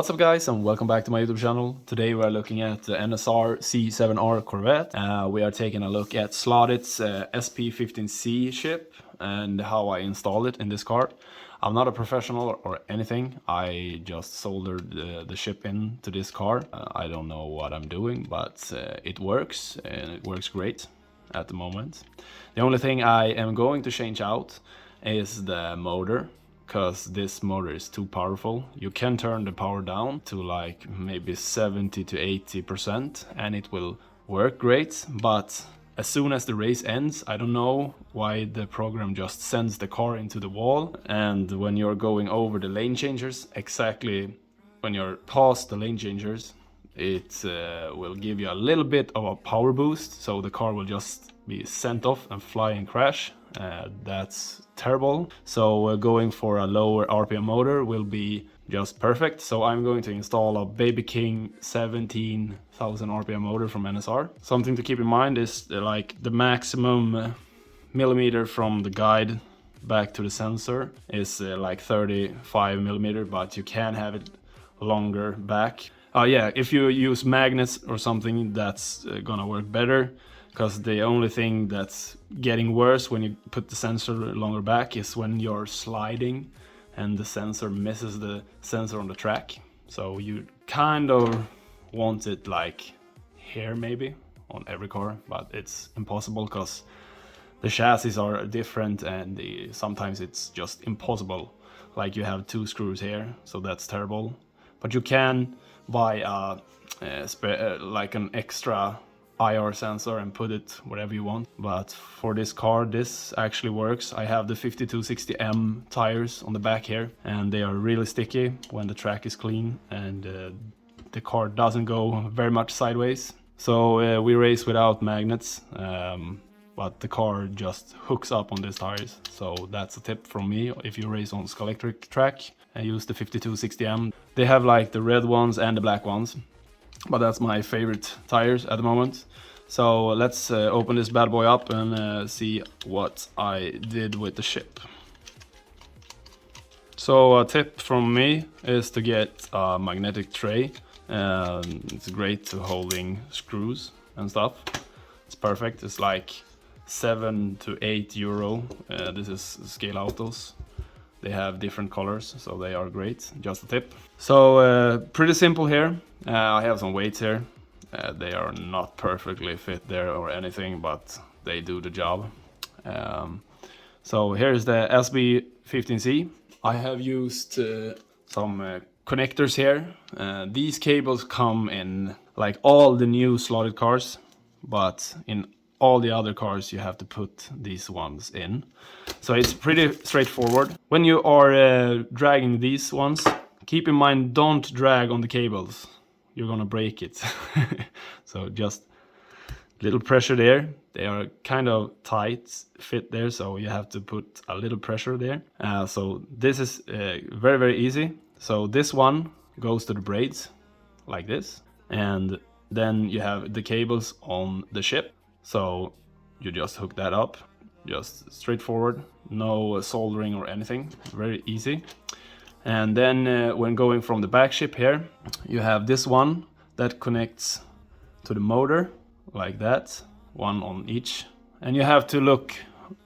What's up guys, and welcome back to my YouTube channel. Today we are looking at the NSR C7R Corvette. We are taking a look at Slot.It's SP15C chip and how I installed it in this car. I'm not a professional or anything. I just soldered the chip into this car. I don't know what I'm doing, but it works, and it works great at the moment. The only thing I am going to change out is the motor, because this motor is too powerful. You can turn the power down to like maybe 70 to 80% and it will work great, but as soon as the race ends, I don't know why the program just sends the car into the wall, and when you're going over the lane changers, exactly when you're past the lane changers, it will give you a little bit of a power boost, so the car will just be sent off and fly and crash. That's terrible. So going for a lower RPM motor will be just perfect. So I'm going to install a Baby King 17,000 RPM motor from NSR. Something to keep in mind is like the maximum millimeter from the guide back to the sensor is like 35 millimeter, but you can have it longer back. Yeah, if you use magnets or something, that's gonna work better, because the only thing that's getting worse when you put the sensor longer back is when you're sliding and the sensor misses the sensor on the track. So you kind of want it like here maybe on every car, but it's impossible because the chassis are different and sometimes it's just impossible. Like you have two screws here, so that's terrible. But you can buy like an extra IR sensor and put it wherever you want. But for this car, this actually works. I have the 5260M tires on the back here, and they are really sticky when the track is clean, and the car doesn't go very much sideways. So we race without magnets, but the car just hooks up on these tires. So that's a tip from me. If you race on Electric track, use the 5260M. They have like the red ones and the black ones, but that's my favorite tires at the moment. So let's open this bad boy up and see what I did with the chip. So a tip from me is to get a magnetic tray. It's great to holding screws and stuff. It's perfect. It's like 7 to 8 euro. This is Scale Autos. They have different colors, so they are great. Just a tip. So pretty simple here. I have some weights here. They are not perfectly fit there or anything, but they do the job. So here's the SP15C. I have used some connectors here. These cables come in like all the new Slot.It cars, but in all the other cars you have to put these ones in. So it's pretty straightforward. When you are dragging these ones, keep in mind, don't drag on the cables. You're gonna break it. So just little pressure there. They are kind of tight fit there, so you have to put a little pressure there. So this is very, very easy. So this one goes to the braids like this, and then you have the cables on the chip. So you just hook that up, just straightforward, no soldering or anything, very easy. And then when going from the back chip here, you have this one that connects to the motor like that, one on each. And you have to look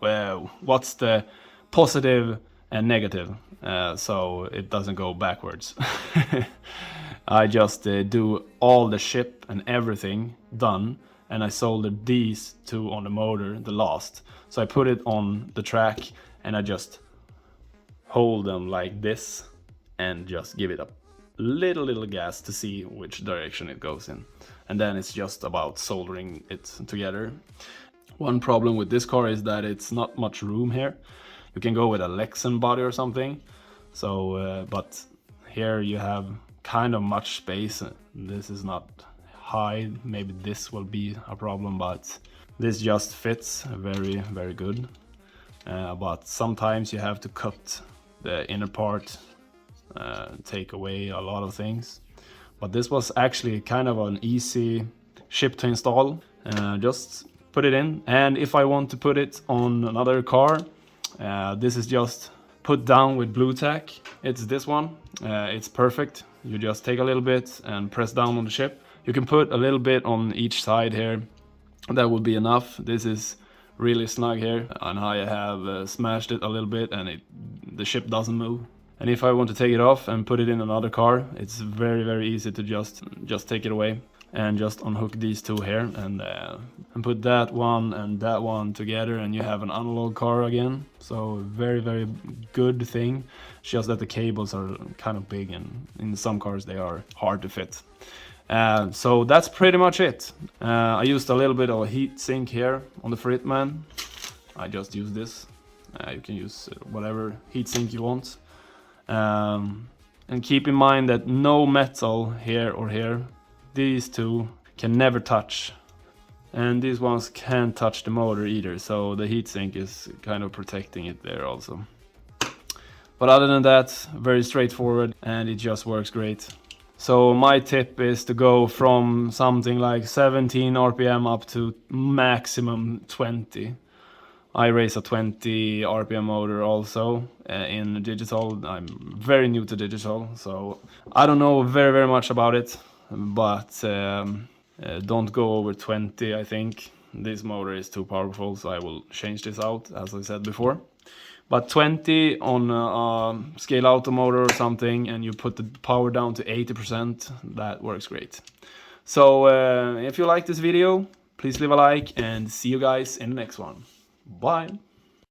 what's the positive and negative, so it doesn't go backwards. I just do all the chip and everything done, and I soldered these two on the motor the last. So I put it on the track and I just hold them like this and just give it a little gas to see which direction it goes in. And then it's just about soldering it together. One problem with this car is that it's not much room here. You can go with a Lexan body or something. So, but here you have kind of much space. This is not high. Maybe this will be a problem, but this just fits very, very good. But sometimes you have to cut the inner part, take away a lot of things. But this was actually kind of an easy chip to install. Just put it in, and if I want to put it on another car, this is just put down with blue tack. It's this one. It's perfect. You just take a little bit and press down on the ship. You can put a little bit on each side here. That would be enough. This is really snug here, and I have smashed it a little bit, and the ship doesn't move. And if I want to take it off and put it in another car, it's very easy to just take it away and just unhook these two here and put that one and that one together, and you have an analog car again. So very good thing. It's just that the cables are kind of big, and in some cars they are hard to fit. So that's pretty much it. I used a little bit of a heat sink here on the Fritman. I just used this. You can use whatever heat sink you want. And keep in mind that no metal here or here. These two can never touch. And these ones can't touch the motor either, so the heatsink is kind of protecting it there also. But other than that, very straightforward, and it just works great. So my tip is to go from something like 17 RPM up to maximum 20. I race a 20 RPM motor also in digital. I'm very new to digital, so I don't know very much about it, but don't go over 20, I think. This motor is too powerful, so I will change this out, as I said before. But 20 on a scale auto motor or something, and you put the power down to 80%, that works great. So if you like this video, please leave a like, and see you guys in the next one. Bye!